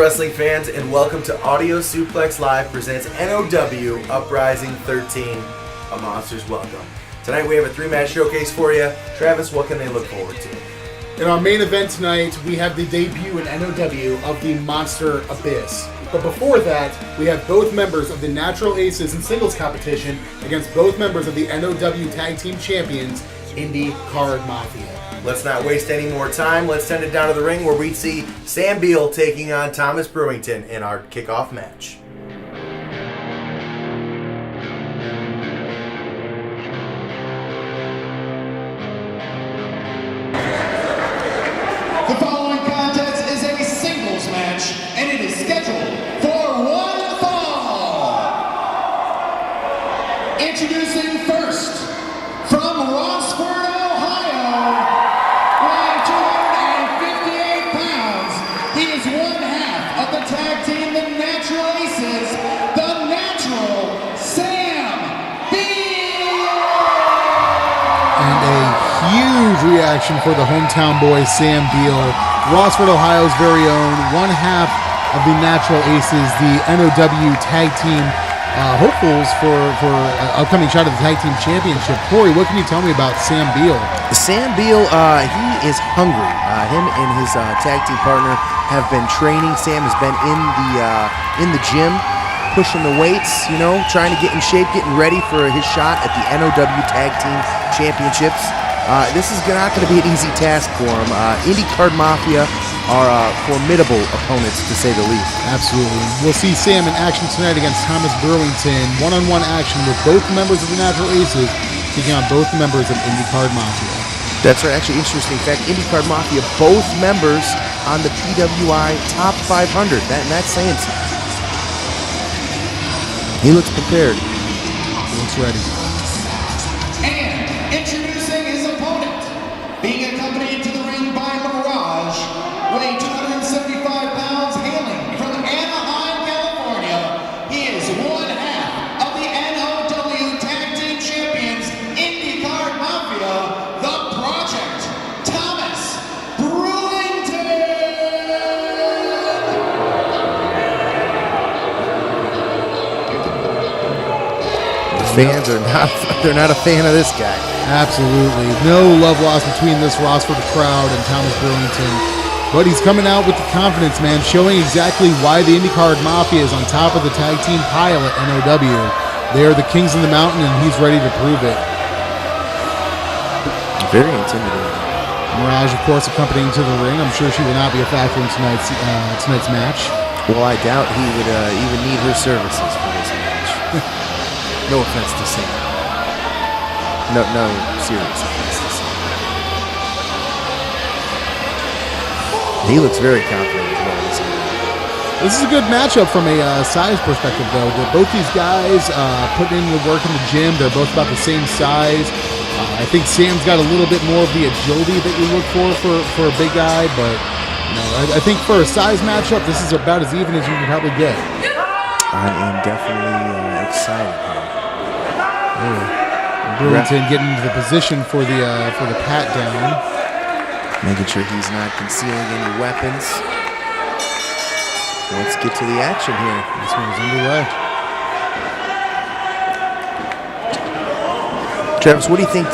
wrestling fans, and welcome to Audio Suplex Live presents NOW Uprising 13, a Monsters Welcome. Tonight we have a three-match showcase for you. Travis, what can they look forward to? In our main event tonight, we have the debut in NOW of the Monster Abyss. But before that, we have both members of the Natural Aces in singles competition against both members of the NOW Tag Team Champions, Indy Card Mafia. Let's not waste any more time. Let's send it down to the ring where we see Sam Beale taking on Thomas Brewington in our kickoff match. The following contest is a singles match, and it is scheduled for one fall. Introducing first, from Rossford, Ohio, weighing 258 pounds, he is one half of the tag team, the Natural Aces, the Natural Sam Beale. And a huge reaction for the hometown boy, Sam Beale, Rossford, Ohio's very own, one half of the Natural Aces, the NOW Tag Team hopefuls for upcoming shot at the Tag Team Championship. Corey, what can you tell me about Sam Beale? Sam Beale, he is hungry. Him and his tag team partner have been training. Sam has been in the gym, pushing the weights, trying to get in shape, getting ready for his shot at the NOW Tag Team Championships. This is not going to be an easy task for him. Indy Card Mafia are formidable opponents, to say the least. Absolutely. We'll see Sam in action tonight against Thomas Brewington. One-on-one action with both members of the Natural Aces taking on both members of Indy Card Mafia. That's right. Actually, interesting fact, Indy Card Mafia, both members on the PWI Top 500. That's saying something. He looks prepared. He looks ready. And introducing his opponent, being accompanied to the ring by Mirage, weighing 275 pounds, hailing from Anaheim, California. He is one half of the NOW Tag Team Champions, Indy Card Mafia, the Project, Thomas Brewington. The fans are they're not a fan of this guy. Absolutely. No love lost between this Rossford crowd and Thomas Brewington. But he's coming out with the confidence, man, showing exactly why the Indy Card Mafia is on top of the tag team pile at NOW. They are the kings of the mountain, and he's ready to prove it. Very intimidating. Mirage, of course, accompanying to the ring. I'm sure she will not be a factor in tonight's match. Well, I doubt he would even need her services for this match. No offense to Sam. No serious offense to Sam. He looks very confident as well. This is a good matchup from a size perspective, though. Both these guys putting in the work in the gym. They're both about the same size. I think Sam's got a little bit more of the agility that you look for a big guy, but I think for a size matchup, this is about as even as you can probably get. I am definitely excited here. Brewington getting into the position for the pat down. Making sure he's not concealing any weapons. Let's get to the action here. This one is underway. Travis, what do you think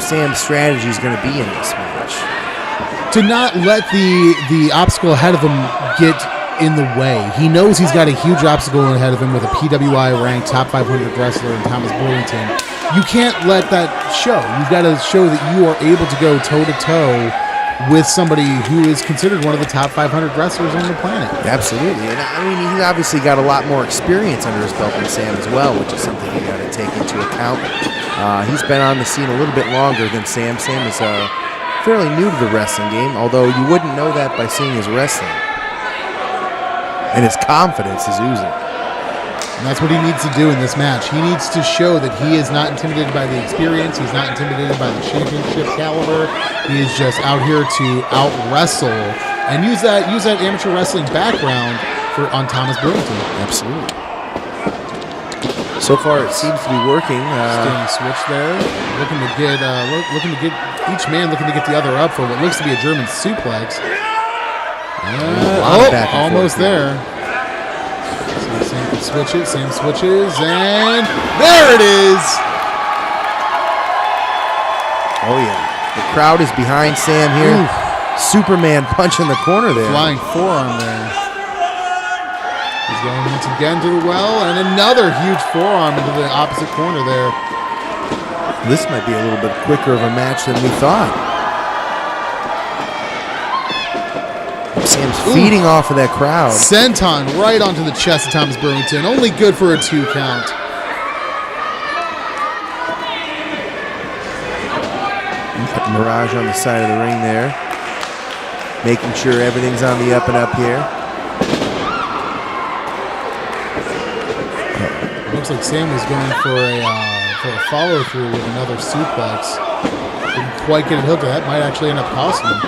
Sam's strategy is going to be in this match? To not let the obstacle ahead of him get in the way. He knows he's got a huge obstacle ahead of him with a PWI ranked top 500 wrestler in Thomas Brewington. You can't let that show. You've got to show that you are able to go toe-to-toe with somebody who is considered one of the top 500 wrestlers on the planet. Absolutely. And I mean, he's obviously got a lot more experience under his belt than Sam as well, which is something you got to take into account. He's been on the scene a little bit longer than Sam. Sam is fairly new to the wrestling game, although you wouldn't know that by seeing his wrestling. And his confidence is oozing. And that's what he needs to do in this match. He needs to show that he is not intimidated by the experience. He's not intimidated by the championship caliber. He is just out here to out-wrestle and use that amateur wrestling background on Thomas Brewington. Absolutely. So far, it seems to be working. Sting switch there, looking to get each man looking to get the other up for what looks to be a German suplex. Almost there. So Sam can switch it. Sam switches, and there it is. Oh, yeah. The crowd is behind Sam here. Oof. Superman punch in the corner there. Flying forearm there. He's going once again to the well, and another huge forearm into the opposite corner there. This might be a little bit quicker of a match than we thought. Sam's feeding off of that crowd. Senton right onto the chest of Thomas Brewington. Only good for a 2 count. Got Mirage on the side of the ring there. Making sure everything's on the up and up here. Looks like Sam was going for a follow-through with another suplex. Didn't quite get it hooked. That might actually end up costing him.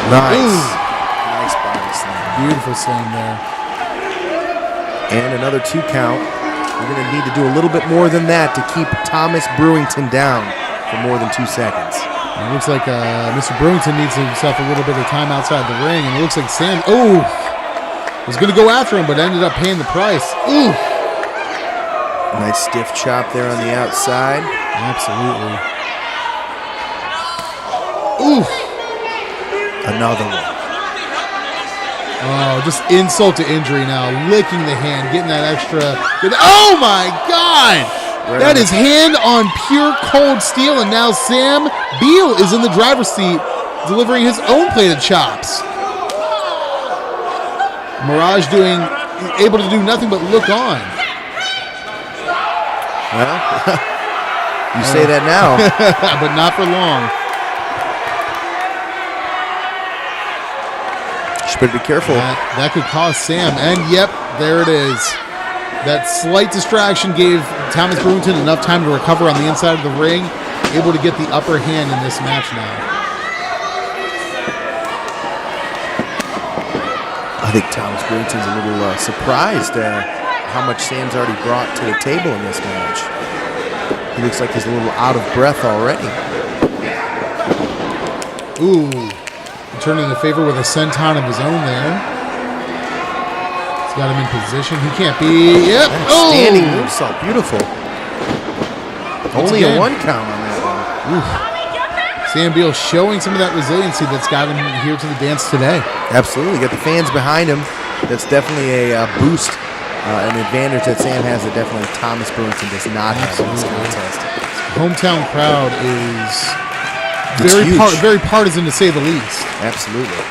Nice. Nice body slam. Beautiful slam there. And another 2 count. We're going to need to do a little bit more than that to keep Thomas Brewington down for more than 2 seconds. It looks like Mr. Brewington needs himself a little bit of time outside the ring, and it looks like Sam, was going to go after him, but ended up paying the price. Ooh! Nice stiff chop there on the outside. Absolutely. Ooh! Another one. Oh, just insult to injury now. Licking the hand, getting that extra. Oh my God! That is hand on pure cold steel, and now Sam Beale is in the driver's seat, delivering his own plated chops. Mirage able to do nothing but look on. Well, you say that now. But not for long. Better be careful. That could cost Sam. And yep, there it is. That slight distraction gave Thomas Brewington enough time to recover on the inside of the ring, able to get the upper hand in this match now. I think Thomas Brewington's a little surprised at how much Sam's already brought to the table in this match. He looks like he's a little out of breath already. Ooh. Turning the favor with a senton of his own there. He's got him in position. He can't be. Yep. Standing moonsault. Beautiful. Only a 1 count on that one. Oof. Sam Beale showing some of that resiliency that's got him here to the dance today. Absolutely. Got the fans behind him. That's definitely a boost, an advantage that Sam has that definitely Thomas Brewington does not have in this contest. Hometown crowd is very partisan, to say the least. Absolutely.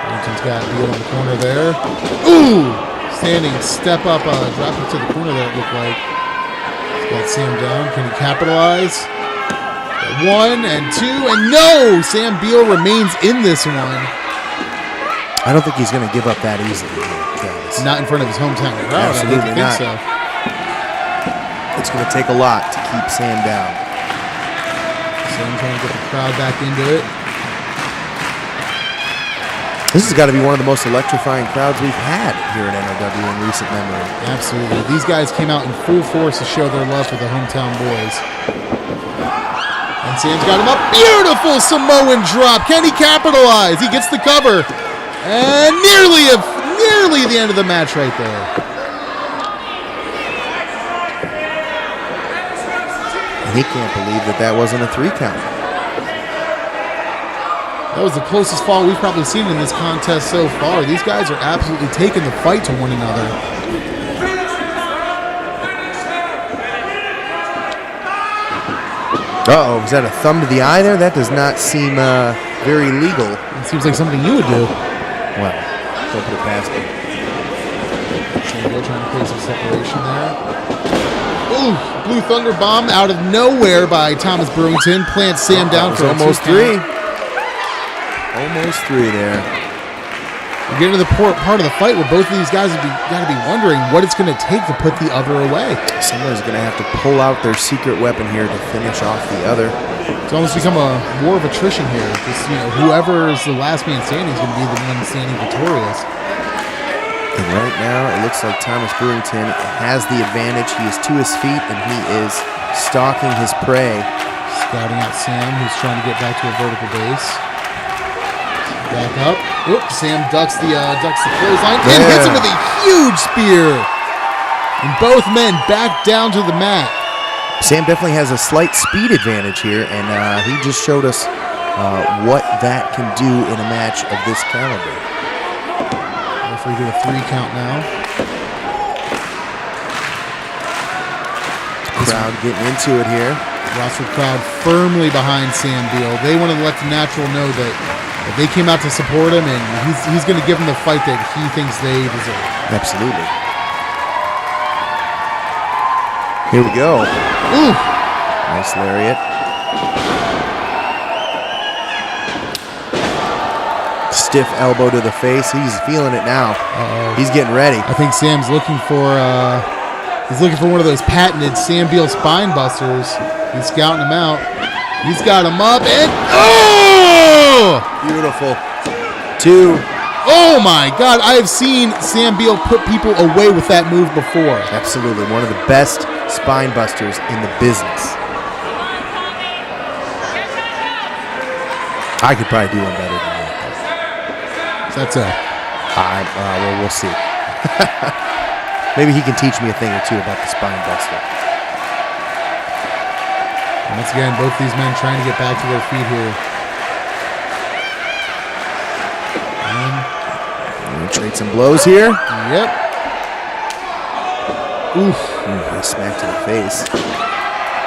Brewington's got Beale in the corner there. Ooh! Standing step up, drop it to the corner there, it looked like. He's got Sam down. Can he capitalize? 1 and 2, and no! Sam Beale remains in this one. I don't think he's going to give up that easily, Travis. Not in front of his hometown crowd. Absolutely I don't think not. so. It's going to take a lot to keep Sam down. Sam trying to get the crowd back into it. This has got to be one of the most electrifying crowds we've had here at NOW in recent memory. Absolutely. These guys came out in full force to show their love for the hometown boys. And Sam's got him up. Beautiful Samoan drop. Can he capitalize? He gets the cover. And nearly the end of the match right there. And he can't believe that wasn't a 3 count. That was the closest fall we've probably seen in this contest so far. These guys are absolutely taking the fight to one another. Uh-oh, is that a thumb to the eye there? That does not seem very legal. It seems like something you would do. Well, don't put it past me. Trying to create some separation there. Ooh, Blue Thunder Bomb out of nowhere by Thomas Brewington. Plants Sam down for almost 3. Almost 3 there. We get into the part of the fight where both of these guys have got to be wondering what it's going to take to put the other away. Somebody's going to have to pull out their secret weapon here to finish off the other. It's almost become a war of attrition here. Just, whoever is the last man standing is going to be the one standing victorious. And right now, it looks like Thomas Brewington has the advantage. He is to his feet, and he is stalking his prey. Scouting out Sam, who's trying to get back to a vertical base. Back up. Oops, Sam ducks the clothesline and hits him with a huge spear. And both men back down to the mat. Sam definitely has a slight speed advantage here, and he just showed us what that can do in a match of this caliber. Referee do a 3 count now. Crowd getting into it here. Rossford crowd firmly behind Sam Beale. They want to let the natural know that if they came out to support him, and he's going to give them the fight that he thinks they deserve. Absolutely. Here we go. Ooh. Nice lariat. Stiff elbow to the face. He's feeling it now. Uh-oh. He's getting ready. I think Sam's looking for one of those patented Sam Beale spine busters. He's scouting him out. He's got him up and Beautiful. 2. Oh my God! I have seen Sam Beale put people away with that move before. Absolutely, one of the best spine busters in the business. I could probably do one better than that. That's a. Well, we'll see. Maybe he can teach me a thing or two about the spine buster. And once again, both these men trying to get back to their feet here. And trade some blows here. Yep. Oof. Nice smack to the face.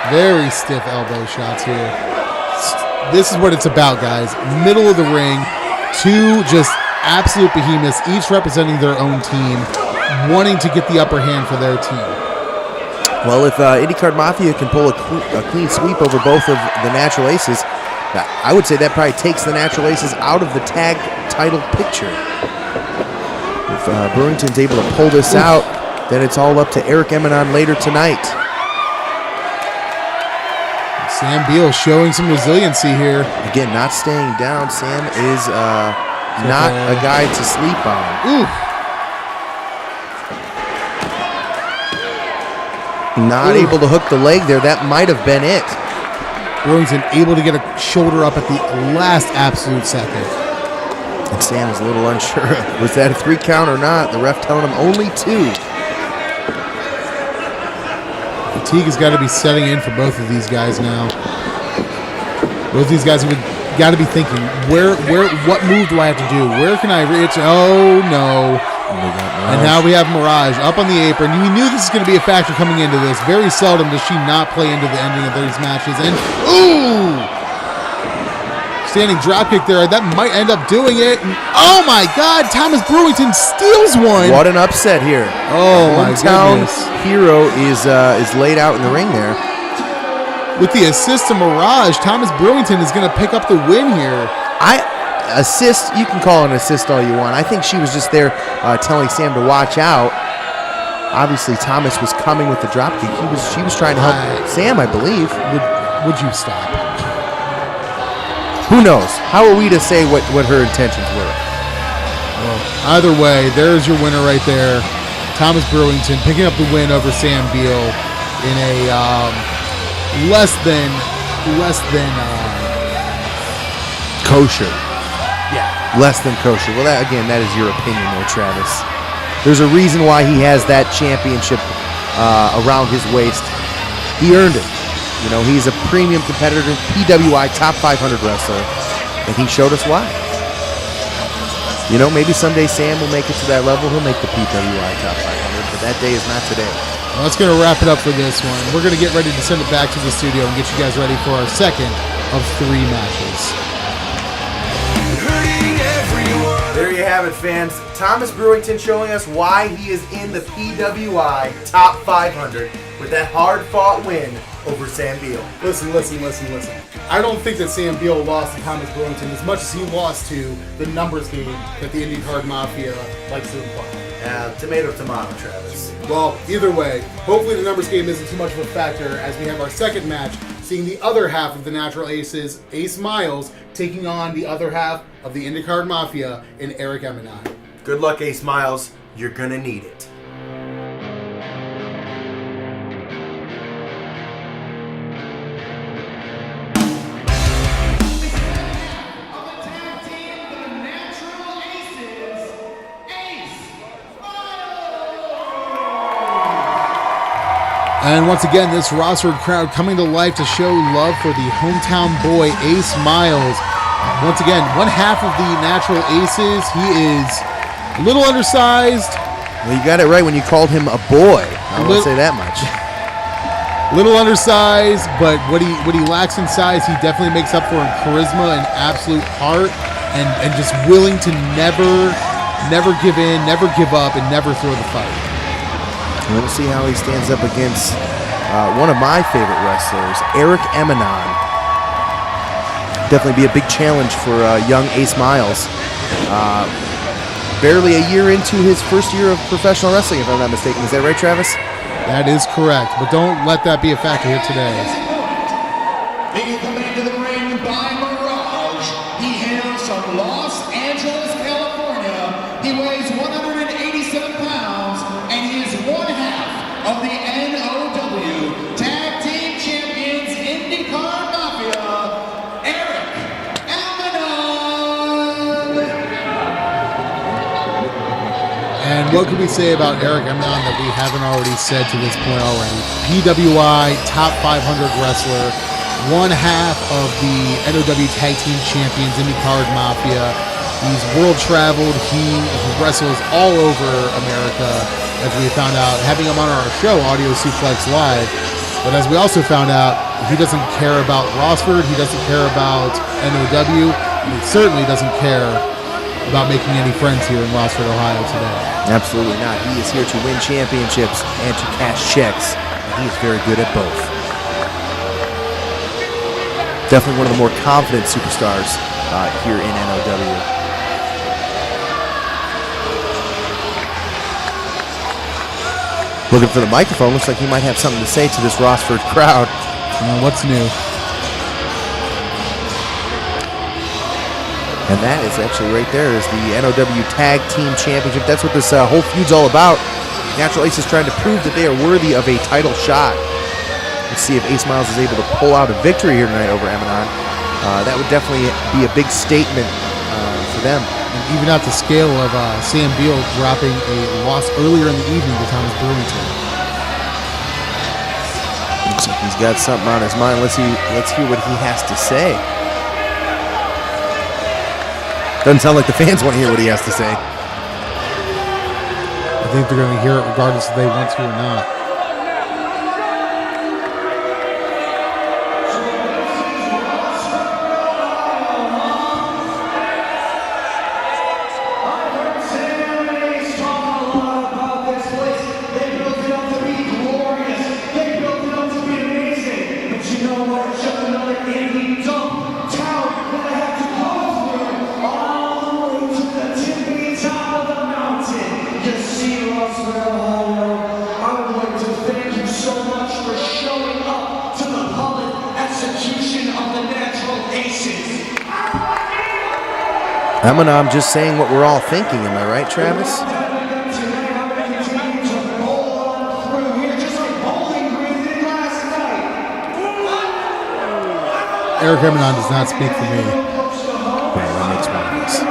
Very stiff elbow shots here. This is what it's about, guys. Middle of the ring. 2 just absolute behemoths, each representing their own team, wanting to get the upper hand for their team. Well, if Indy Card Mafia can pull a clean sweep over both of the Natural Aces, I would say that probably takes the Natural Aces out of the tag title picture. If Brewington's able to pull this out, then it's all up to Eric Emanon later tonight. Sam Beale showing some resiliency here. Again, not staying down. Sam is not a guy to sleep on. Ooh. Not able to hook the leg there. That might have been it. Brewington able to get a shoulder up at the last absolute second. And Sam is a little unsure. Was that a 3 count or not? The ref telling him only 2. Fatigue has got to be setting in for both of these guys now. Both of these guys have got to be thinking, what move do I have to do? Where can I reach? Oh, no. And now we have Mirage up on the apron. We knew this is going to be a factor coming into this. Very seldom does she not play into the ending of these matches. And, ooh! Standing dropkick there. That might end up doing it. And, oh, my God. Thomas Brewington steals one. What an upset here. Oh, my Hometown goodness. hero is laid out in the ring there. With the assist to Mirage, Thomas Brewington is going to pick up the win here. Assist, you can call it an assist all you want. I think she was just there telling Sam to watch out. Obviously, Thomas was coming with the dropkick. She was trying to help Sam, I believe. Would you stop? Who knows? How are we to say what her intentions were? Well, either way, there's your winner right there. Thomas Brewington picking up the win over Sam Beale in a less than kosher. Yeah. Less than kosher. Well, that is your opinion there, Travis. There's a reason why he has that championship around his waist. He earned it. You know, he's a premium competitor, PWI top 500 wrestler, and he showed us why. You know, maybe someday Sam will make it to that level. He'll make the PWI top 500, but that day is not today. Well, that's going to wrap it up for this one. We're going to get ready to send it back to the studio and get you guys ready for our second of 3 matches. There you have it, fans. Thomas Brewington showing us why he is in the PWI Top 500 with that hard-fought win over Sam Beale. Listen. I don't think that Sam Beale lost to Thomas Brewington as much as he lost to the numbers game that the Indy Card Mafia likes to imply. Tomato, Travis. Well, either way, hopefully the numbers game isn't too much of a factor as we have our second match, seeing the other half of the Natural Aces, Ace Myles, taking on the other half of the Indy Card Mafia in Eric Emanon. Good luck, Ace Myles. You're gonna need it. And once again, this Rossford crowd coming to life to show love for the hometown boy, Ace Myles. Once again, one half of the Natural Aces. He is a little undersized. Well, you got it right when you called him a boy. I won't say that much. Little undersized, but what he lacks in size, he definitely makes up for in charisma and absolute heart, and just willing to never give in, never give up, and never throw the fight. We'll see how he stands up against one of my favorite wrestlers, Eric Emanon. Definitely be a big challenge for young Ace Myles. Barely a year into his first year of professional wrestling, if I'm not mistaken. Is that right, Travis? That is correct, but don't let that be a factor here today. Making coming into the ring by Mirage. He hails from Los Angeles, California. He weighs 187 pounds, and he is one half of the NOW Tag Team Champions Indy Card Mafia, Eric Emanon. And what can we say about Eric Emanon that we haven't already said to this point already? PWI top 500 wrestler, one half of the NOW Tag Team Champions Indy Card Mafia. He's world traveled. He wrestles all over America, as we found out, having him on our show, Audio Suplex Live. But as we also found out, he doesn't care about Rossford. He doesn't care about NOW. And he certainly doesn't care about making any friends here in Rossford, Ohio today. Absolutely not. He is here to win championships and to cash checks. And he is very good at both. Definitely one of the more confident superstars here in NOW. Looking for the microphone. Looks like he might have something to say to this Rossford crowd. What's new? And that is actually right there is the NOW Tag Team Championship. That's what this whole feud's all about. Natural Ace is trying to prove that they are worthy of a title shot. Let's see if Ace Myles is able to pull out a victory here tonight over Emanon. That would definitely be a big statement for them. And even at the scale of Sam Beale dropping a loss earlier in the evening to Thomas Brewington. Looks like he's got something on his mind. Let's hear what he has to say. Doesn't sound like the fans want to hear what he has to say. I think they're going to hear it regardless if they want to or not. I'm just saying what we're all thinking. Am I right, Travis? Eric Emanon does not speak for me. Well, that makes one of us.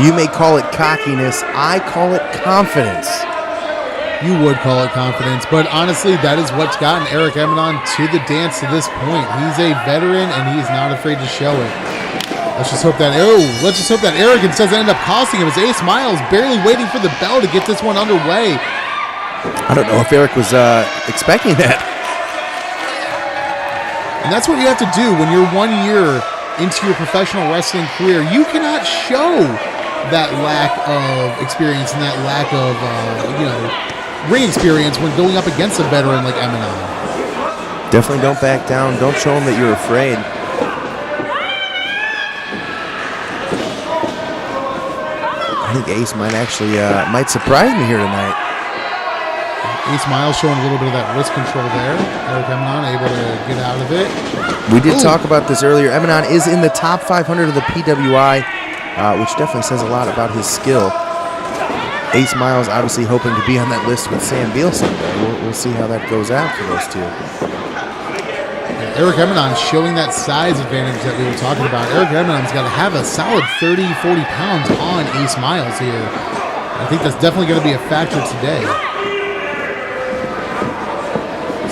You may call it cockiness. I call it confidence. You would call it confidence, but honestly, that is what's gotten Eric Emanon to the dance to this point. He's a veteran, and he's not afraid to show it. Let's just hope that arrogance doesn't end up costing him, as Ace Myles barely waiting for the bell to get this one underway. I don't know if Eric was expecting that. And that's what you have to do when you're 1 year into your professional wrestling career. You cannot show that lack of experience and that lack of, ring experience when going up against a veteran like Emanon. Definitely don't back down. Don't show him that you're afraid. I think Ace might actually might surprise me here tonight. Ace Myles showing a little bit of that wrist control there. Eric Emanon able to get out of it. We did talk about this earlier. Emanon is in the top 500 of the PWI, which definitely says a lot about his skill. Ace Myles obviously hoping to be on that list with Sam Beale someday. We'll see how that goes out for those two. Eric Emanon showing that size advantage that we were talking about. Eric Emanon's got to have a solid 30, 40 pounds on Ace Myles here. I think that's definitely going to be a factor today.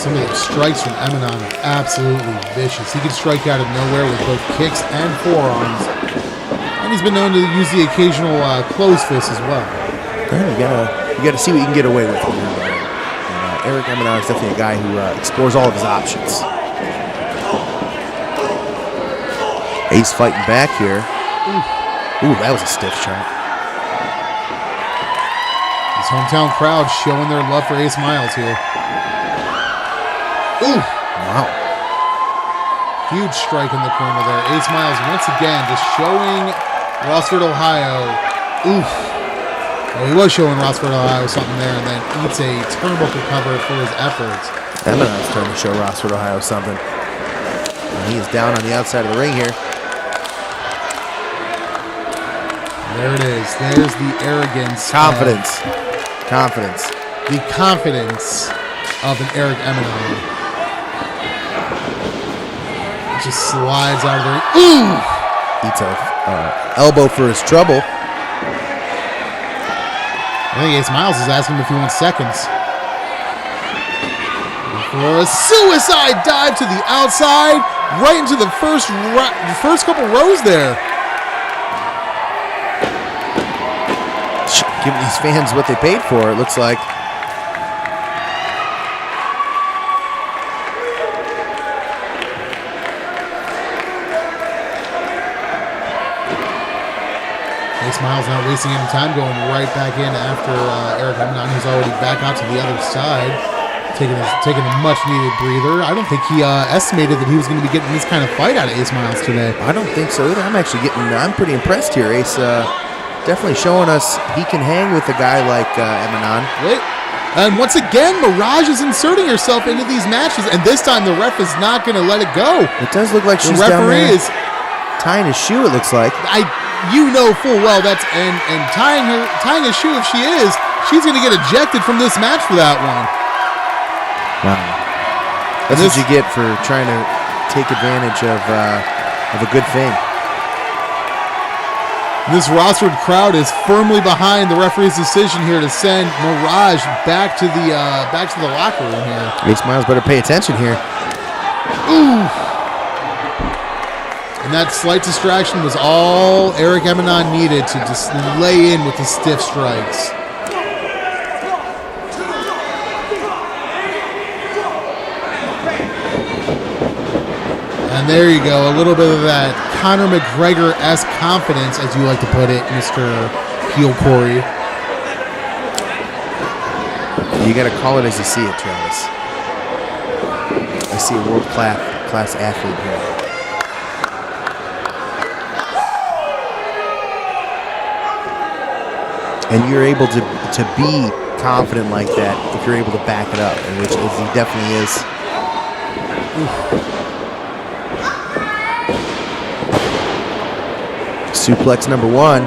Some of the strikes from Emanon are absolutely vicious. He can strike out of nowhere with both kicks and forearms. And he's been known to use the occasional closed fist as well. Yeah, you gotta see what you can get away with. Eric Emanon is definitely a guy who explores all of his options. Ace fighting back here. Ooh, that was a stiff shot. His hometown crowd showing their love for Ace Myles here. Ooh, wow. Huge strike in the corner there. Ace Myles once again just showing Rossford, Ohio. Oof. Well, he was showing Rossford, Ohio something there, and then eats a turnbuckle cover for his efforts. Emanon's trying to show Rossford, Ohio something. And he is down on the outside of the ring here. There it is. There's the arrogance. Confidence. Confidence. The confidence of an Eric Emanon. Just slides out of the ring. Ooh! Eats a elbow for his trouble. I think Ace Myles is asking him if he wants seconds. For a suicide dive to the outside, right into the first couple rows there. Giving these fans what they paid for, it looks like. Ace Myles not wasting any time, going right back in after Eric Emanon, who's already back out to the other side, taking a much-needed breather. I don't think he estimated that he was going to be getting this kind of fight out of Ace Myles today. I don't think so either. I'm pretty impressed here. Ace definitely showing us he can hang with a guy like Emanon. Wait. And once again, Mirage is inserting herself into these matches, and this time the ref is not going to let it go. It does look like she's down there tying his shoe, it looks like. You know full well that's and tying a shoe, if she is, she's going to get ejected from this match for that one. Wow, that's what you get for trying to take advantage of a good thing. This Rossford crowd is firmly behind the referee's decision here to send Mirage back to the locker room here. Ace Myles better pay attention here. Ooh. And that slight distraction was all Eric Emanon needed to just lay in with the stiff strikes. And there you go, a little bit of that Conor McGregor-esque confidence, as you like to put it, Mr. Heel Corey. You got to call it as you see it, Travis. I see a world-class athlete here. And you're able to be confident like that if you're able to back it up, and which he definitely is. Suplex number one.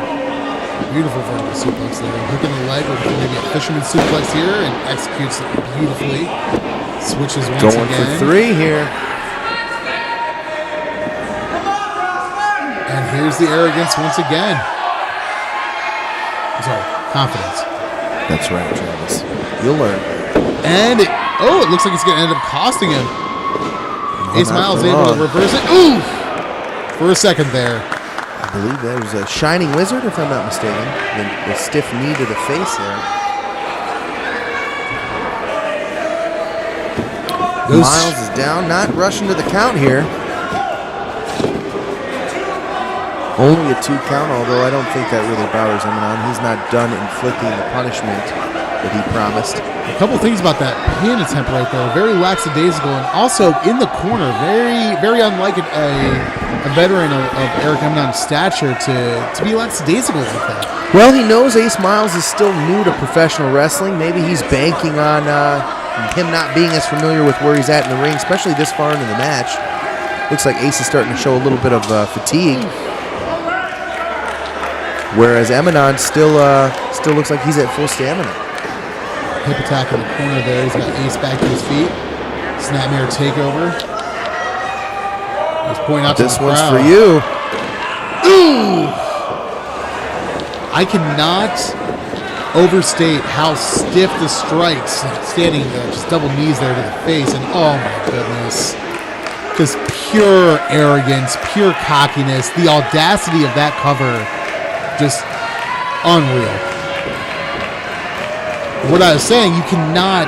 Beautiful vertical suplex there. Hooking the leg with maybe a fisherman suplex here and executes it beautifully. Switches once Going again. for three here. And here's the arrogance once again. Sorry, confidence. That's right, Travis. You'll learn. And it looks like it's going to end up costing him. Ace Myles able to reverse it. Ooh! For a second there. I believe that was a Shining Wizard, if I'm not mistaken. The stiff knee to the face there. Myles is down, not rushing to the count here. Only a 2 count, although I don't think that really bothers Emanon. He's not done inflicting the punishment that he promised. A couple things about that pin attempt right there. Very lackadaisical, and also in the corner. Very unlike a veteran of Eric Emanon's stature to be lackadaisical like that. Well, he knows Ace Myles is still new to professional wrestling. Maybe he's banking on him not being as familiar with where he's at in the ring, especially this far into the match. Looks like Ace is starting to show a little bit of fatigue. Whereas Emanon still looks like he's at full stamina. Hip attack in the corner there. He's got Ace back to his feet. Snapmare takeover. He's pointing out to the crowd. This one's for you. Ooh! I cannot overstate how stiff the strikes. Standing just double knees there to the face, and oh my goodness. Just pure arrogance, pure cockiness. The audacity of that cover. Just unreal. What I was saying, you cannot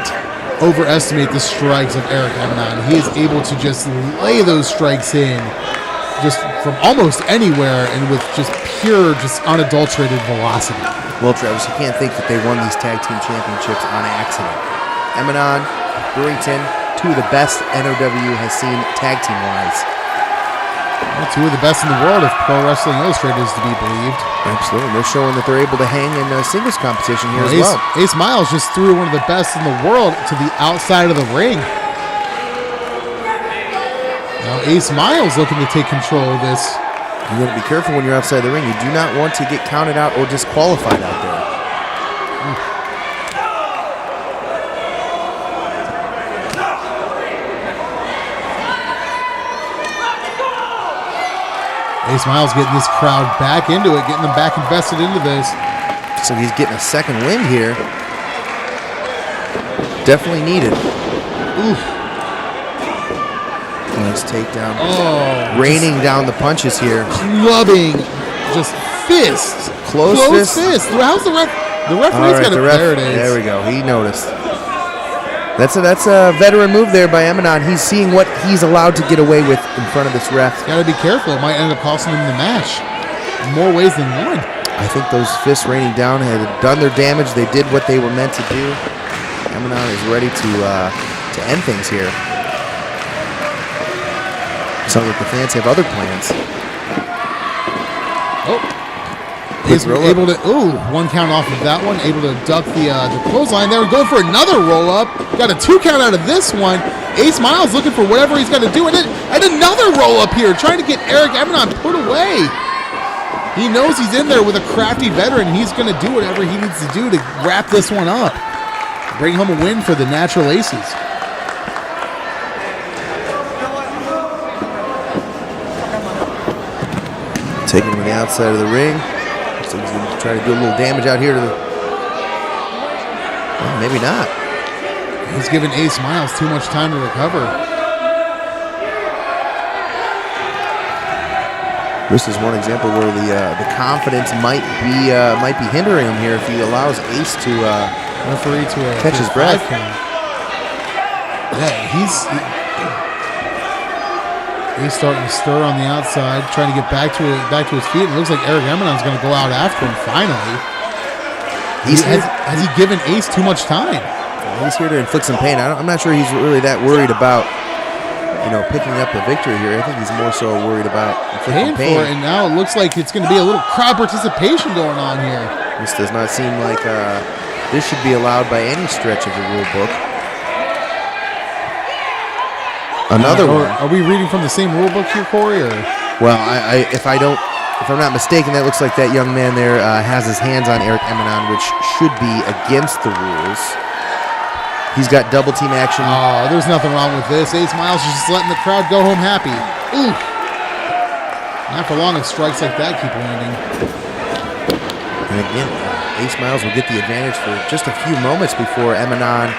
overestimate the strikes of Eric Emanon. He is able to just lay those strikes in just from almost anywhere and with just pure, just unadulterated velocity. Well, Travis, you can't think that they won these tag team championships on accident. Emanon, Brewington, two of the best NOW has seen tag team-wise. Well, two of the best in the world, if Pro Wrestling Illustrated is to be believed. Absolutely. They're showing that they're able to hang in singles competition here as well. Ace Myles just threw one of the best in the world to the outside of the ring. Now Ace Myles looking to take control of this. You got to be careful when you're outside the ring. You do not want to get counted out or disqualified out there. Ace Myles getting this crowd back into it, getting them back invested into this. So he's getting a second wind here. Definitely needed. Oof. Nice takedown. Oh, raining down the punches here. Clubbing, just fists. Close fist. How's the ref? The referee's got it. There it is. There we go. He noticed. That's a veteran move there by Emanon. He's seeing what he's allowed to get away with in front of this ref. Got to be careful. It might end up costing him the match in more ways than one. I think those fists raining down had done their damage. They did what they were meant to do. Emanon is ready to end things here. Sounds like the fans have other plans. Oh. He's able to, one count off of that one, able to duck the clothesline there, going for another roll-up. Got a 2 count out of this one. Ace Myles looking for whatever he's got to do, and another roll-up here, trying to get Eric Emanon put away. He knows he's in there with a crafty veteran, and he's going to do whatever he needs to do to wrap this one up. Bring home a win for the Natural Aces. Taking him to the outside of the ring. So he's going to try to do a little damage out here to the... Well, maybe not. He's giving Ace Myles too much time to recover. This is one example where the confidence might be hindering him here if he allows Ace to referee to catch his breath. Yeah, he's starting to stir on the outside, trying to get back to his feet. And it looks like Eric Emanon's going to go out after him finally. Has he given Ace too much time? He's here to inflict some pain. I'm not sure he's really that worried about, picking up the victory here. I think he's more so worried about inflicting pain. For it, and now it looks like it's going to be a little crowd participation going on here. This does not seem like this should be allowed by any stretch of the rule book. Another one. Are we reading from the same rule book here, Corey? Or? Well, if I'm not mistaken, that looks like that young man there has his hands on Eric Emanon, which should be against the rules. He's got double team action. Oh, there's nothing wrong with this. Ace Myles is just letting the crowd go home happy. Ooh. Not for long if strikes like that keep landing. And again, Ace Myles will get the advantage for just a few moments before Emanon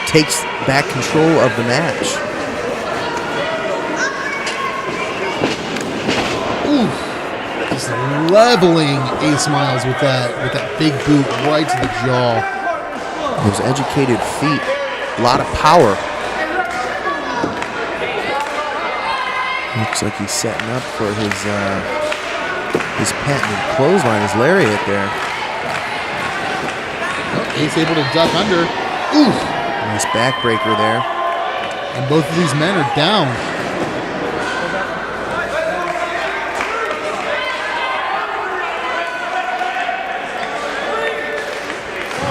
takes back control of the match. Just leveling Ace Myles with that big boot right to the jaw. Those educated feet, a lot of power. Looks like he's setting up for his patented clothesline, his lariat there. Ace able to duck under. Oof. Nice backbreaker there. And both of these men are down.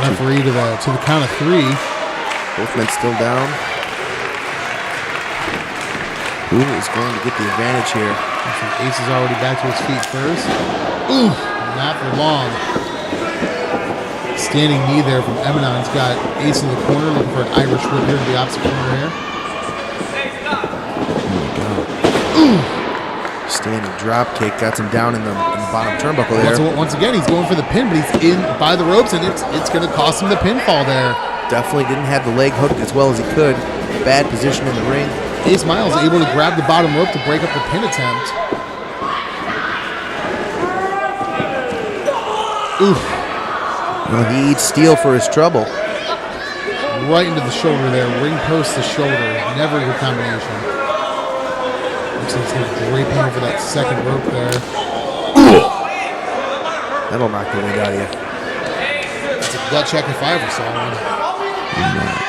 Referee to the count of 3. Both men still down. Who is going to get the advantage here? Ace is already back to his feet first. Ooh, not for long. Standing knee there from Emanon's got Ace in the corner, looking for an Irish whip here to the opposite corner here. Here we go. Ooh. Standing drop kick, got him down in the bottom turnbuckle there. Once again, he's going for the pin, but he's in by the ropes, and it's going to cost him the pinfall there. Definitely didn't have the leg hooked as well as he could. Bad position in the ring. Ace Myles able to grab the bottom rope to break up the pin attempt. Oof. Well, he eats steel for his trouble. Right into the shoulder there. Ring post to shoulder. Never a good combination. Looks like he's going to drape him over that second rope there. That'll knock the wind out of you. That's a gut check if I ever saw one.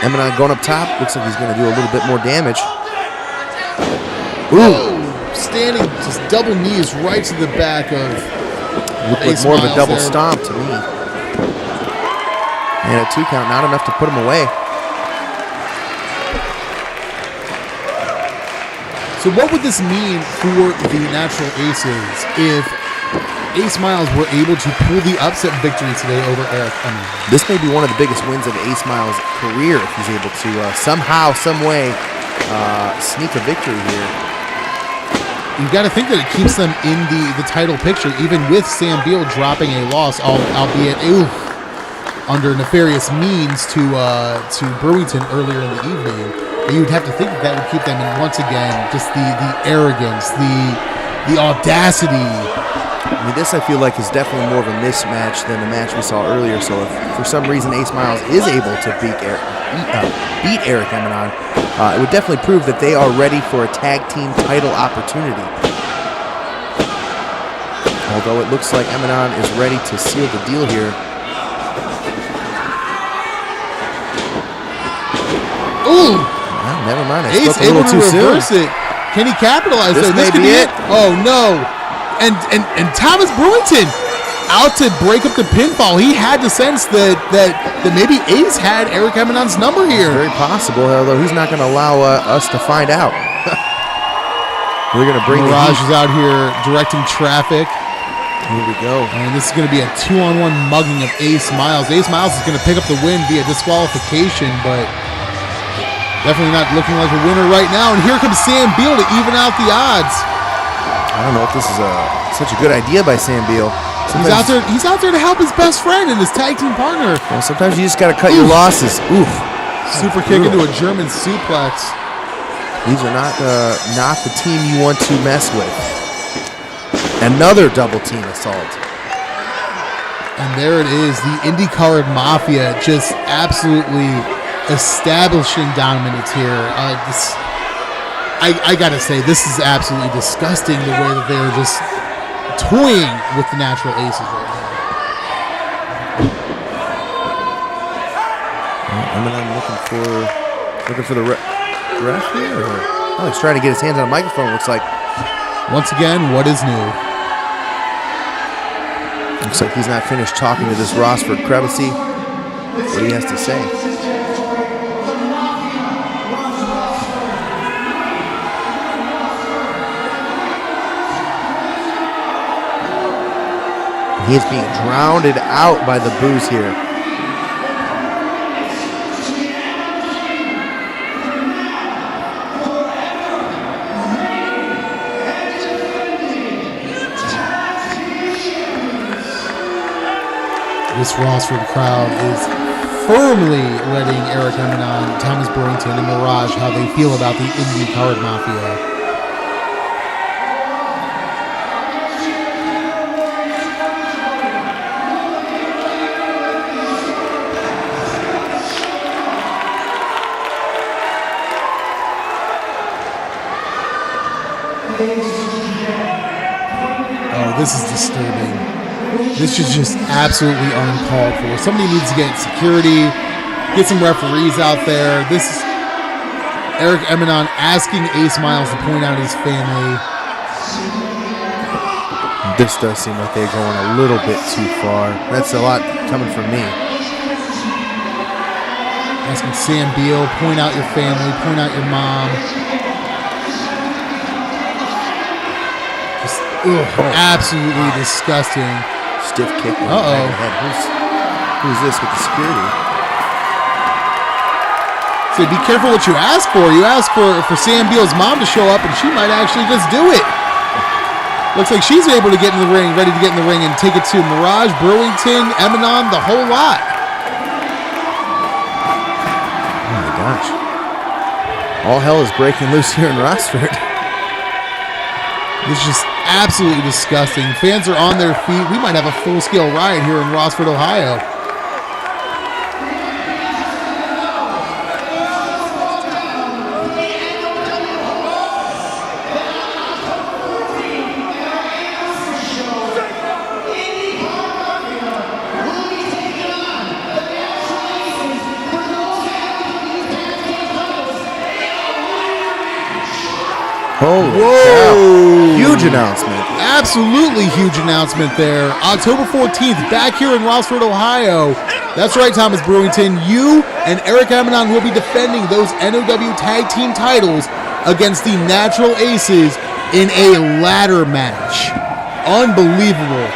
Emanon going up top. Looks like he's going to do a little bit more damage. Ooh! Standing just double knees right to the back of Looked like more of a double stomp to me. And a 2 count, not enough to put him away. So what would this mean for the Natural Aces if Ace Myles were able to pull the upset victory today over Eric Emanon? This may be one of the biggest wins of Ace Myles' career if he's able to somehow, some way sneak a victory here. You've got to think that it keeps them in the title picture, even with Sam Beale dropping a loss, albeit under nefarious means to Brewington earlier in the evening. You'd have to think that would keep them in, once again, just the arrogance, the audacity. I mean, this I feel like is definitely more of a mismatch than the match we saw earlier. So if for some reason Ace Myles is able to beat Eric Emanon, it would definitely prove that they are ready for a tag team title opportunity. Although it looks like Emanon is ready to seal the deal here. Ooh! Well, never mind. I Ace spoke a little too soon. It. Can he capitalize? This may could be it. Oh no! And Thomas Brewington out to break up the pinfall. He had the sense that maybe Ace had Eric Emanon's number here. Very possible, although he's not going to allow us to find out. We're going to bring Mirage is out here directing traffic. Here we go. And this is going to be a 2-on-1 mugging of Ace Myles. Ace Myles is going to pick up the win via disqualification, but definitely not looking like a winner right now. And here comes Sam Beale to even out the odds. I don't know if this is such a good idea by Sam Beale. He's out there to help his best friend and his tag team partner. Well, sometimes you just got to cut your losses. Oof. Super kick into a German suplex. These are not the team you want to mess with. Another double team assault. And there it is, the Indy Card Mafia just absolutely establishing dominance here. I gotta say, this is absolutely disgusting the way that they're just toying with the Natural Aces right now. I'm looking for the ref here. Oh, he's trying to get his hands on a microphone. Looks like. Once again, what is new? Looks like he's not finished talking to this Rossford crevice. What he has to say. He is being drowned out by the boos here. This Rossford crowd is firmly letting Eric Emanon, Thomas Brewington, and Mirage how they feel about the Indy Card Mafia. Oh, this is disturbing. This is just absolutely uncalled for. Somebody needs to get security, Get some referees out there. This is Eric Emanon asking Ace Myles to point out his family. This does seem like they're going a little bit too far. That's a lot coming from me. Asking Sam Beale, point out your family, point out your mom. Just absolutely disgusting. Stiff kick. Uh-oh. Who's this with the security? So be careful what you ask for. You ask for Sam Beale's mom to show up, and she might actually just do it. Looks like she's able to get in the ring, ready to get in the ring and take it to Mirage, Brewington, Emanon, the whole lot. Oh my gosh. All hell is breaking loose here in Rossford. This is just absolutely disgusting. Fans are on their feet. We might have a full-scale riot here in Rossford, Ohio. Holy Whoa! cow. Huge announcement. Absolutely huge announcement there. October 14th, back here in Rossford, Ohio. That's right, Thomas Brewington. You and Eric Emanon will be defending those NOW Tag Team titles against the Natural Aces in a ladder match. Unbelievable.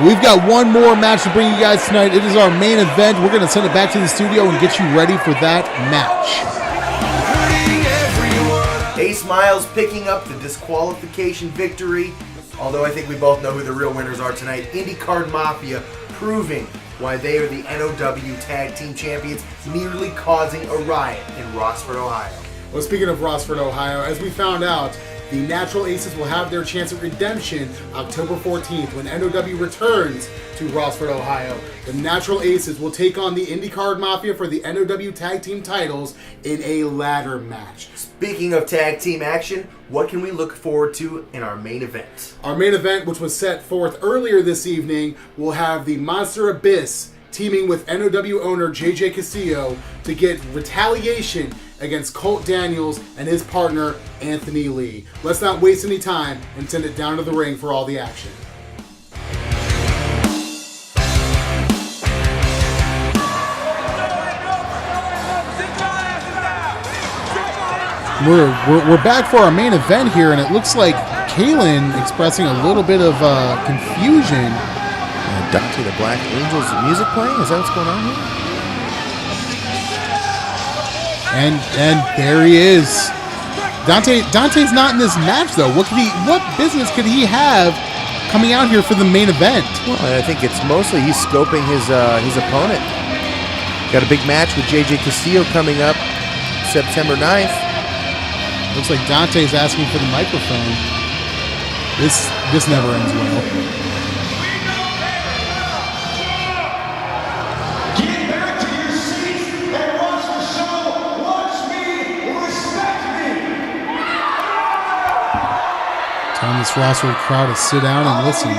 We've got one more match to bring you guys tonight. It is our main event. We're going to send it back to the studio and get you ready for that match. Ace Myles picking up the disqualification victory. Although I think we both know who the real winners are tonight. Indy Card Mafia proving why they are the NOW Tag Team Champions, nearly causing a riot in Rossford, Ohio. Well, speaking of Rossford, Ohio, as we found out, the Natural Aces will have their chance at redemption October 14th when NOW returns to Rossford, Ohio. The Natural Aces will take on the Indy Card Mafia for the NOW Tag Team titles in a ladder match. Speaking of tag team action, what can we look forward to in our main event? Our main event, which was set forth earlier this evening, will have the Monster Abyss teaming with NOW owner JJ Castillo to get retaliation against Colt Daniels and his partner, Anthony Lee. Let's not waste any time and send it down to the ring for all the action. We're back for our main event here, and it looks like Kalen expressing a little bit of confusion. Dante the Black Angel's music playing? Is that what's going on here? And there he is. Dante's not in this match though. What business could he have coming out here for the main event? Well, I think it's mostly he's scoping his opponent. Got a big match with JJ Castillo coming up September 9th. Looks like Dante's asking for the microphone. This never ends well. Telling this Rossford crowd to sit down and listen.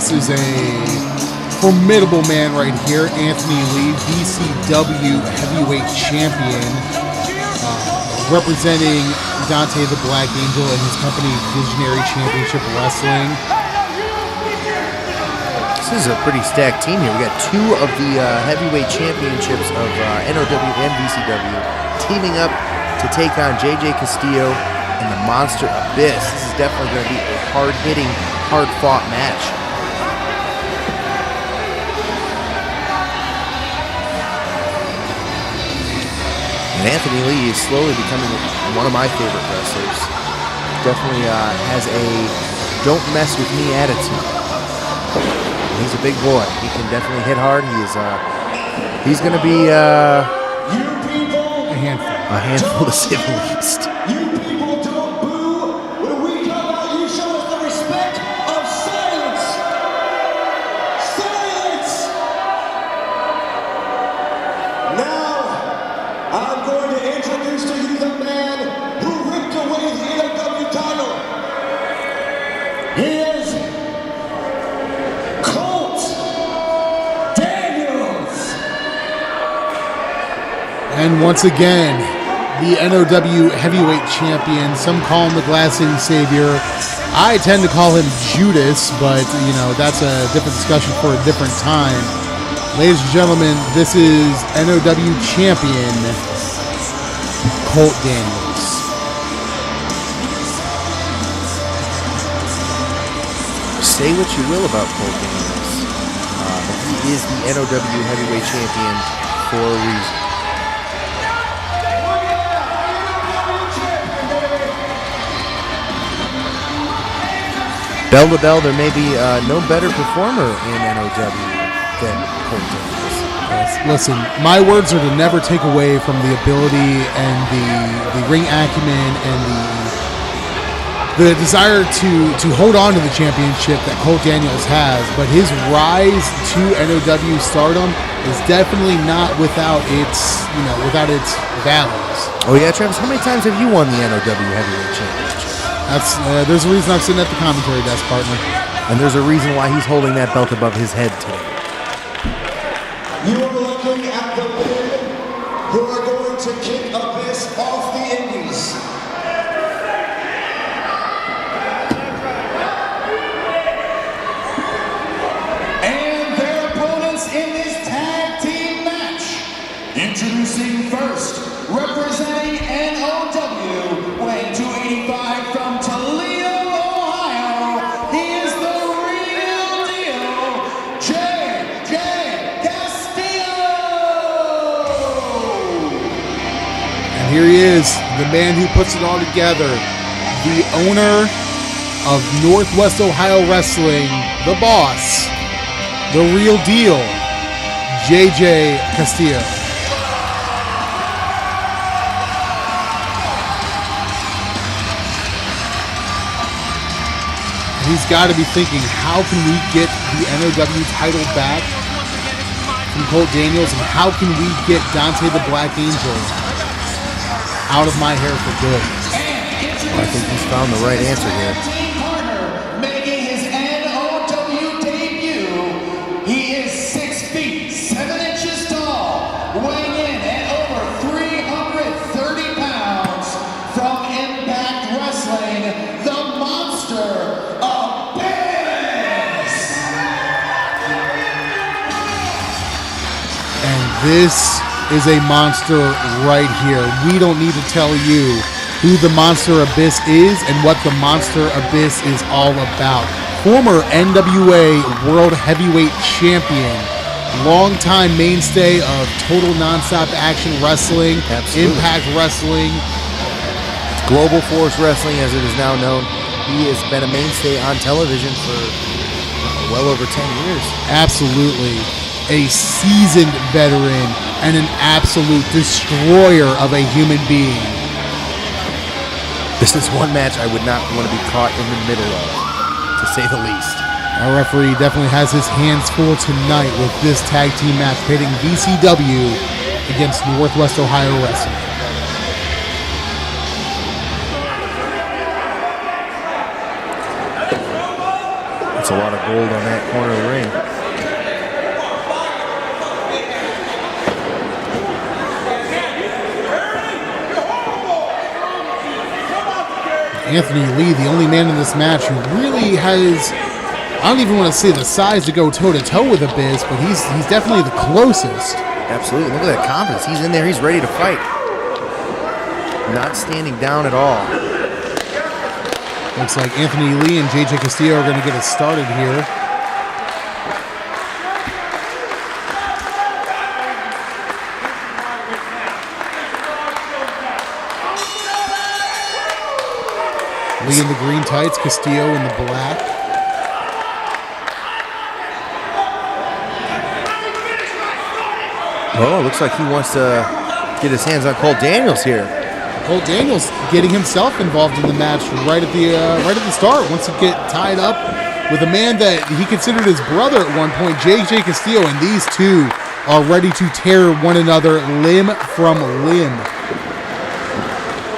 This is a formidable man right here, Anthony Lee, VCW Heavyweight Champion, representing Dante the Black Angel and his company, Visionary Championship Wrestling. This is a pretty stacked team here. We got two of the heavyweight championships of NOW and VCW teaming up to take on JJ Castillo and the Monster Abyss. This is definitely going to be a hard-hitting, hard-fought match. And Anthony Lee is slowly becoming one of my favorite wrestlers. Definitely has a don't mess with me attitude. He's a big boy. He can definitely hit hard. He's going to be a handful to say the least. You people don't boo when we come out. You show us the respect of silence. Silence. Now, I'm going to introduce to you the man who ripped away the NOW title. He is Colt Daniels. And once again, the NOW Heavyweight Champion. Some call him the Glass City Savior. I tend to call him Judas, but, you know, that's a different discussion for a different time. Ladies and gentlemen, this is NOW Champion Colt Daniels. Say what you will about Colt Daniels, but he is the NOW Heavyweight Champion for a reason. Bell to bell, there may be no better performer in NOW than Colt Daniels. Listen, my words are to never take away from the ability and the ring acumen and the desire to hold on to the championship that Colt Daniels has, but his rise to NOW stardom is definitely not without its valleys. Oh yeah, Travis, how many times have you won the NOW Heavyweight Championship? There's a reason I'm sitting at the commentary desk, partner. And there's a reason why he's holding that belt above his head today. You are looking at the men who are going to kick Abyss off the Indies. And their opponents in this tag team match. Introducing first, representing NOW, weighing 285 from Toledo, Ohio. He is the real deal, JJ Castillo. And here he is, the man who puts it all together, the owner of Northwest Ohio Wrestling, the boss, the real deal, JJ Castillo. He's got to be thinking, how can we get the NOW title back from Colt Daniels, and how can we get Dante the Black Angel out of my hair for good? Well, I think he's found the right answer here. Team partner making his NOW debut. He is 6 feet 7 inches tall, weighing in at over 330 pounds from Impact Wrestling, the monster. This is a monster right here. We don't need to tell you who the Monster Abyss is and what the Monster Abyss is all about. Former NWA World Heavyweight Champion, longtime mainstay of Total Nonstop Action Wrestling, Absolutely. Impact Wrestling, Global Force Wrestling, as it is now known. He has been a mainstay on television for well over 10 years. Absolutely. A seasoned veteran and an absolute destroyer of a human being. This is one match I would not want to be caught in the middle of, to say the least. Our referee definitely has his hands full tonight with this tag team match pitting VCW against Northwest Ohio Wrestling. That's a lot of gold on that corner of the ring. Anthony Lee, the only man in this match who really has, I don't even want to say the size to go toe-to-toe with Abyss, but he's definitely the closest. Absolutely. Look at that confidence. He's in there. He's ready to fight. Not standing down at all. Looks like Anthony Lee and JJ Castillo are going to get us started here. Lee in the green tights, Castillo in the black. Oh, looks like he wants to get his hands on Colt Daniels here. Colt Daniels getting himself involved in the match right at the start. Wants to get tied up with a man that he considered his brother at one point, JJ Castillo, and these two are ready to tear one another limb from limb.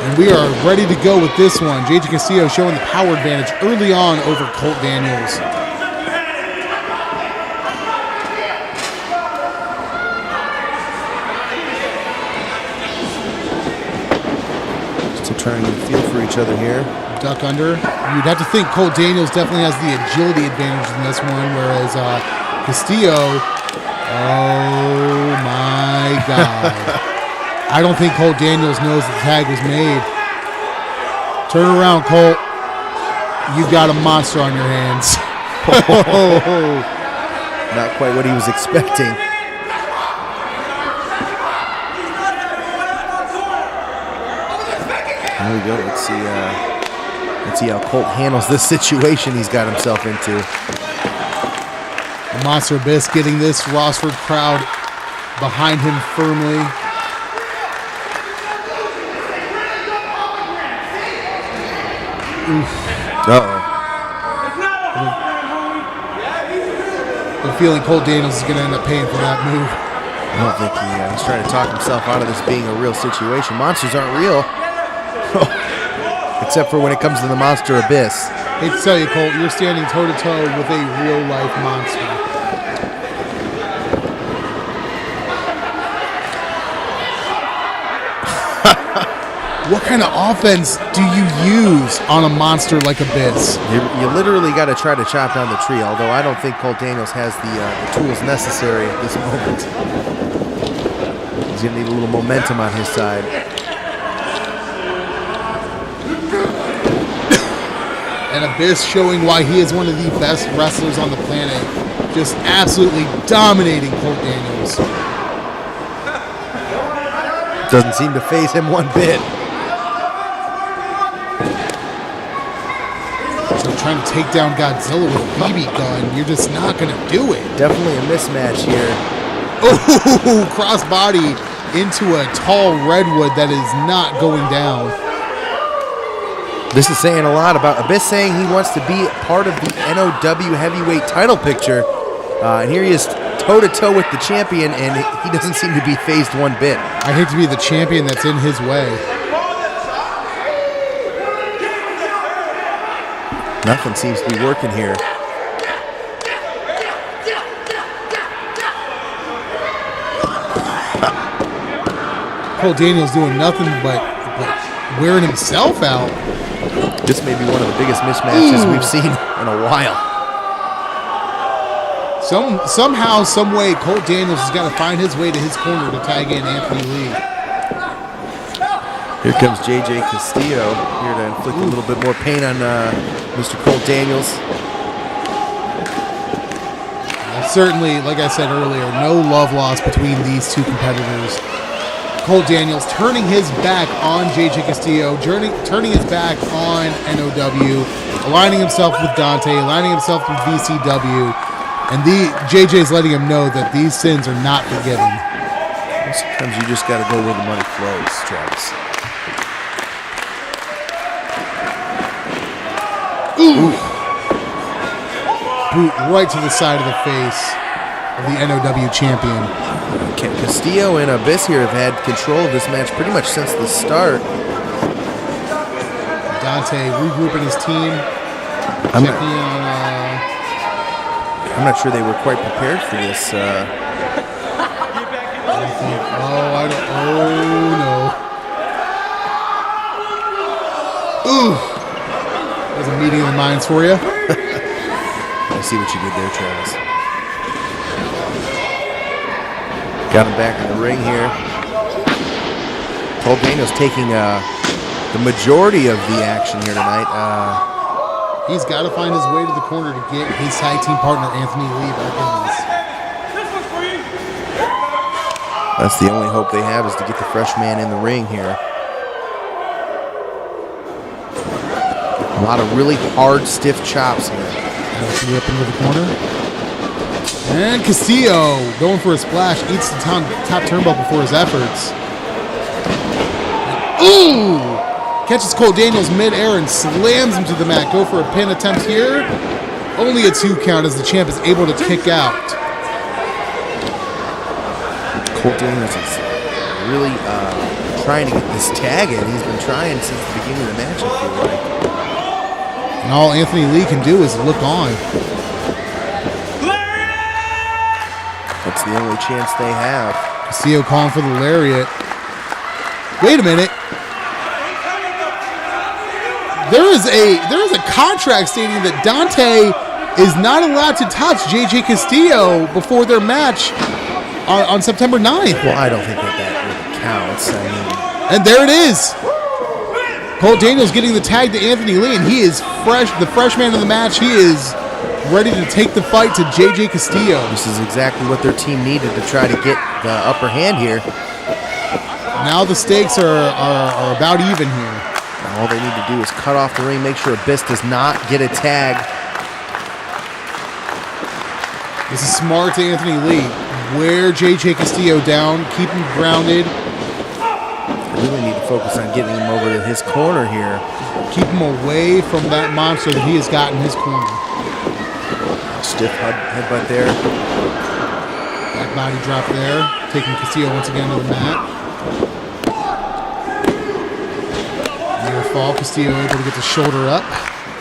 And we are ready to go with this one. JJ Castillo showing the power advantage early on over Colt Daniels. Trying to feel for each other here. Duck under. You'd have to think Colt Daniels definitely has the agility advantage in this one, whereas Castillo, oh my God. I don't think Colt Daniels knows the tag was made. Turn around, Colt. You've got a monster on your hands. Not quite what he was expecting. There we go. Let's see how Colt handles this situation he's got himself into. The Monster Abyss getting this Rossford crowd behind him firmly. Oof. Uh-oh. I'm feeling Colt Daniels is going to end up paying for that move. I don't think he's trying to talk himself out of this being a real situation. Monsters aren't real. Except for when it comes to the Monster Abyss. I hate to tell you, Colt, you're standing toe-to-toe with a real-life monster. What kind of offense do you use on a monster like Abyss? You literally got to try to chop down the tree, although I don't think Colt Daniels has the tools necessary at this moment. He's going to need a little momentum on his side. And Abyss showing why he is one of the best wrestlers on the planet. Just absolutely dominating Colt Daniels. Doesn't seem to faze him one bit. So trying to take down Godzilla with a BB gun, you're just not going to do it. Definitely a mismatch here. Oh, crossbody into a tall redwood that is not going down. This is saying a lot about Abyss saying he wants to be part of the NOW Heavyweight title picture. And here he is toe-to-toe with the champion, and he doesn't seem to be fazed one bit. I hate to be the champion that's in his way. Nothing seems to be working here. Colt Daniels doing nothing but wearing himself out. This may be one of the biggest mismatches we've seen in a while. Somehow, some way, Colt Daniels has got to find his way to his corner to tag in Anthony Lee. Here comes JJ Castillo, here to inflict a little bit more pain on Mr. Colt Daniels. Certainly, like I said earlier, no love lost between these two competitors. Colt Daniels turning his back on JJ Castillo, turning his back on NOW, aligning himself with Dante, aligning himself with VCW, and JJ's letting him know that these sins are not forgiven. Sometimes you just got to go where the money flows, Travis. Ooh. Boot right to the side of the face of the NOW champion. Castillo and Abyss here have had control of this match pretty much since the start. Dante regrouping his team. I'm not sure they were quite prepared for this. Oh no. Ooh. That was a meeting of the minds for you. I see what you did there, Travis. Got him back in the ring here. Colt Daniels taking the majority of the action here tonight. He's got to find his way to the corner to get his tag team partner, Anthony Lee, back in this. That's the only hope they have, is to get the fresh man in the ring here. A lot of really hard, stiff chops here. Motion up into the corner. And Castillo going for a splash, eats the top turnbuckle before his efforts. Ooh! Catches Colt Daniels mid-air and slams him to the mat. Go for a pin attempt here. Only a 2 count as the champ is able to kick out. Colt Daniels is really trying to get this tag in. He's been trying since the beginning of the match, I feel like. And all Anthony Lee can do is look on. That's the only chance they have. Castillo calling for the lariat. Wait a minute. There is a contract stating that Dante is not allowed to touch JJ Castillo before their match on September 9th. Well, I don't think that really counts. I mean, and there it is. Colt Daniels getting the tag to Anthony Lee, and he is fresh, the fresh man of the match. He is ready to take the fight to JJ Castillo. This is exactly what their team needed to try to get the upper hand here. Now the stakes are about even here. Now all they need to do is cut off the ring, make sure Abyss does not get a tag. This is smart to Anthony Lee. Wear JJ Castillo down, keep him grounded. Really need to focus on getting him over to his corner here. Keep him away from that monster that he has got in his corner. Stiff headbutt there. Back body drop there. Taking Castillo once again to the mat. Near fall, Castillo able to get the shoulder up.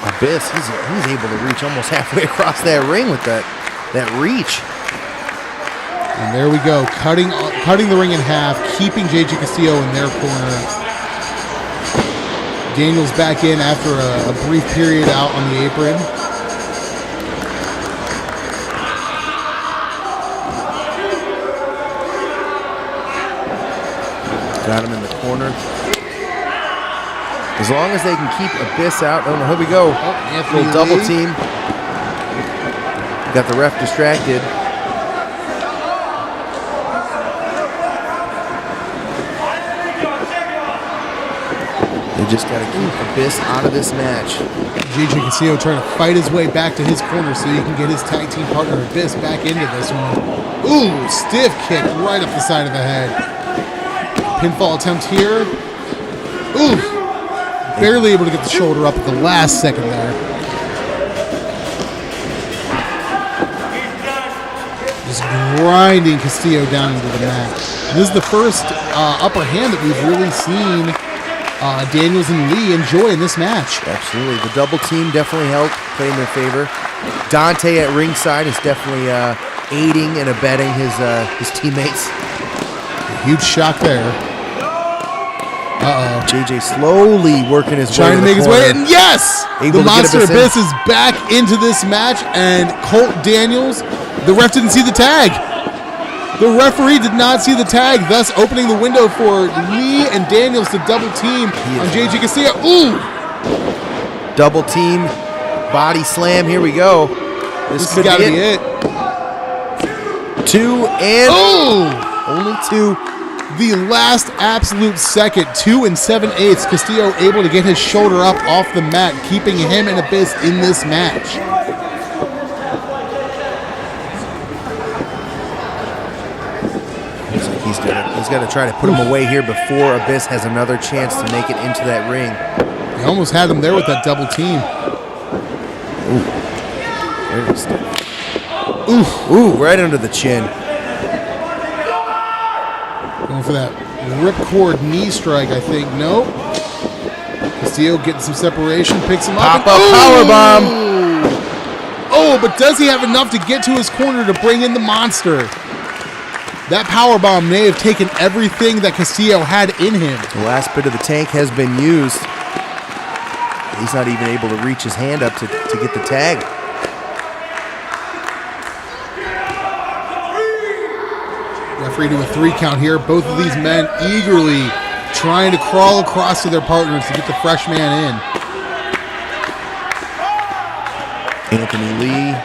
Abyss, he's able to reach almost halfway across that ring with that reach. And there we go, cutting the ring in half, keeping JJ Castillo in their corner. Daniels back in after a brief period out on the apron. Got him in the corner. As long as they can keep Abyss out. Oh, no, here we go. Anthony Little double Lee. team. Got the ref distracted. They just got to keep Abyss out of this match. JJ Castillo trying to fight his way back to his corner so he can get his tag team partner Abyss back into this one. Ooh, stiff kick right up the side of the head. Pinfall attempt here. Ooh, barely able to get the shoulder up at the last second there. Just grinding Castillo down into the mat. This is the first upper hand that we've really seen Daniels and Lee enjoy in this match. Absolutely. The double team definitely helped play in their favor. Dante at ringside is definitely aiding and abetting his teammates. Huge shock there. Uh-oh. JJ slowly working his way Trying to make his way in. Yes! Able The to get Monster Abyss in. Abyss is back into this match, and Colt Daniels, the ref didn't see the tag. The referee did not see the tag, thus opening the window for Lee and Daniels to double team on JJ Castillo. Ooh! Double team, body slam. Here we go. This could has got to be be it. 2 and Ooh! only 2. The last absolute second, 2 7/8. Castillo able to get his shoulder up off the mat, keeping him and Abyss in this match. He's got to try to put him away here before Abyss has another chance to make it into that ring. He almost had him there with that double team. Ooh, right under the chin. Going for that ripcord knee strike, I think. Nope. Castillo getting some separation, picks him up. Pop-up powerbomb. Oh, but does he have enough to get to his corner to bring in the monster? That powerbomb may have taken everything that Castillo had in him. The last bit of the tank has been used. He's not even able to reach his hand up to get the tag. Referee to a 3 count here. Both of these men eagerly trying to crawl across to their partners to get the fresh man in. Anthony Lee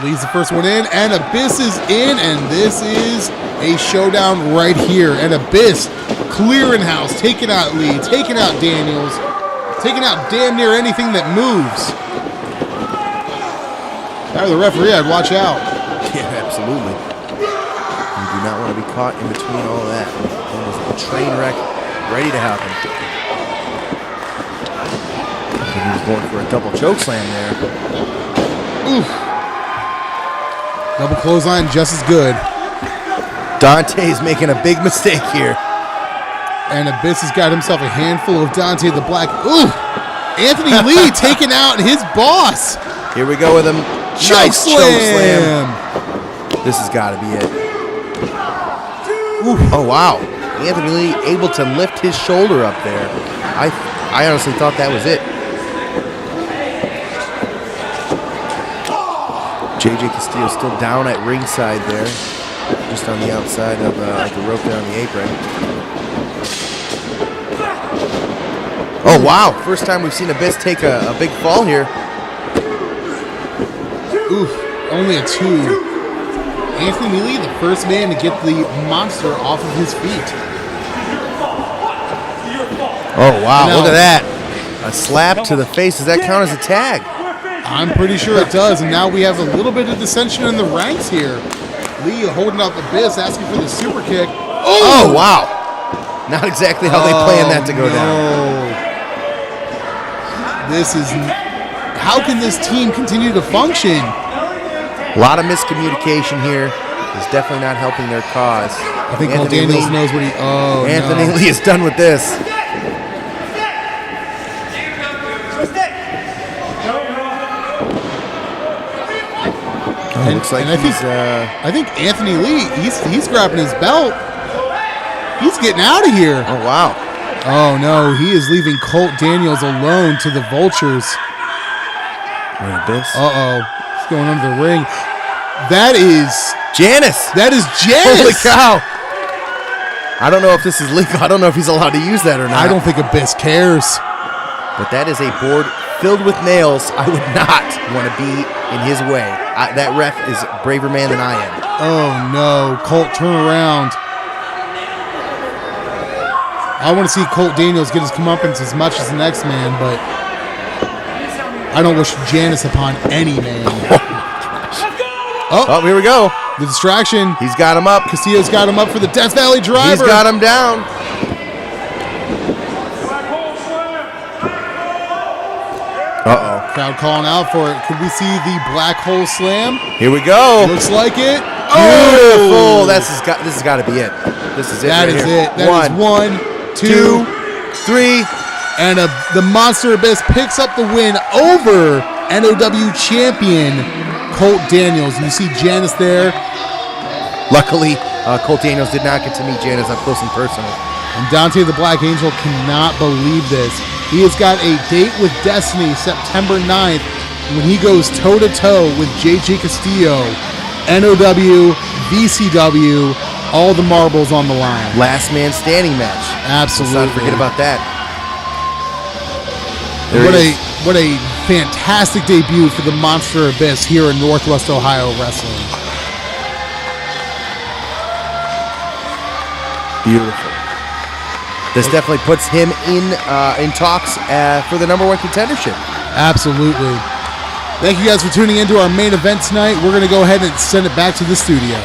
leads the first one in, and Abyss is in, and this is a showdown right here. And Abyss clearing house, taking out Lee, taking out Daniels, taking out damn near anything that moves. If I were the referee, I'd watch out. Yeah, absolutely. You do not want to be caught in between all of that. Almost a train wreck ready to happen. He was going for a double choke slam there. Oof. Double clothesline just as good. Dante's making a big mistake here. And Abyss has got himself a handful of Dante the Black. Ooh! Anthony Lee taking out his boss. Here we go with him. Nice choke slam. This has got to be it. Ooh. Oh, wow. Anthony Lee able to lift his shoulder up there. I honestly thought that was it. JJ Castillo still down at ringside there. Just on the outside of the rope there on the apron. Oh, wow. First time we've seen Abyss take a big fall here. Oof. Only a 2. Anthony Lee, the first man to get the monster off of his feet. Oh, wow. Look at that. A slap to the face. Does that count as a tag? I'm pretty sure it does. And now we have a little bit of dissension in the ranks here. Lee holding up Abyss, asking for the super kick. Oh, wow. Not exactly how they planned that to go down. This is... How can this team continue to function? A lot of miscommunication here. Is definitely not helping their cause. I think Colt Daniels knows what he... Oh, Anthony Lee is done with this. Looks like I think Anthony Lee, he's grabbing his belt. He's getting out of here. Oh, wow. Oh, no. He is leaving Colt Daniels alone to the Vultures. Uh-oh. He's going under the ring. That is... Janice. That is Janice. Holy cow. I don't know if this is legal. I don't know if he's allowed to use that or not. I don't think Abyss cares. But that is a board filled with nails. I would not want to be in his way. That ref is a braver man than I am. Oh, no. Colt, turn around. I want to see Colt Daniels get his comeuppance as much as the next man, but I don't wish Janice upon any man. Oh, here we go. The distraction. He's got him up. Castillo's got him up for the Death Valley Driver. He's got him down. Uh-oh. Crowd calling out for it. Could we see the Black Hole Slam? Here we go. Looks like it. Beautiful. Oh! This has got to be it. This is it. That right is here. it. That is 1, 2, 3. And the Monster Abyss picks up the win over NOW champion Colt Daniels. You see Janice there. Luckily, Colt Daniels did not get to meet Janice up close and personal. And Dante the Black Angel cannot believe this. He has got a date with Destiny September 9th when he goes toe-to-toe with JJ Castillo, NOW, VCW, all the marbles on the line. Last man standing match. Absolutely. Let's not forget about that. What a fantastic debut for the Monster Abyss here in Northwest Ohio Wrestling. Beautiful. This definitely puts him in talks for the #1 contendership. Absolutely. Thank you guys for tuning into our main event tonight. We're going to go ahead and send it back to the studio.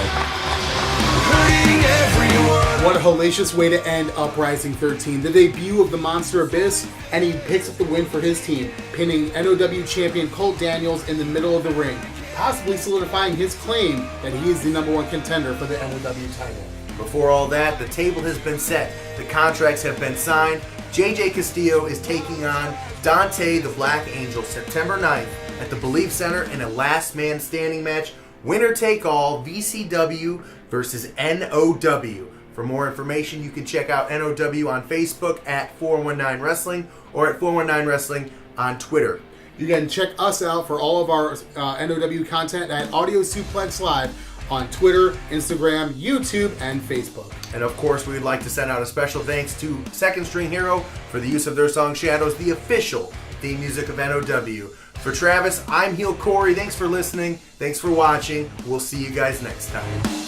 What a hellacious way to end Uprising 13. The debut of the Monster Abyss, and he picks up the win for his team, pinning NOW champion Colt Daniels in the middle of the ring, possibly solidifying his claim that he is the #1 contender for the NOW title. Before all that, the table has been set. The contracts have been signed. JJ Castillo is taking on Dante the Black Angel September 9th at the Belief Center in a last man standing match. Winner take all, VCW versus NOW. For more information, you can check out NOW on Facebook at 419 Wrestling or at 419 Wrestling on Twitter. You can check us out for all of our NOW content at Audio Suplex Live on Twitter, Instagram, YouTube, and Facebook. And of course, we would like to send out a special thanks to Second String Hero for the use of their song Shadows, the official theme music of NOW. For Travis, I'm Heel Corey. Thanks for listening. Thanks for watching. We'll see you guys next time.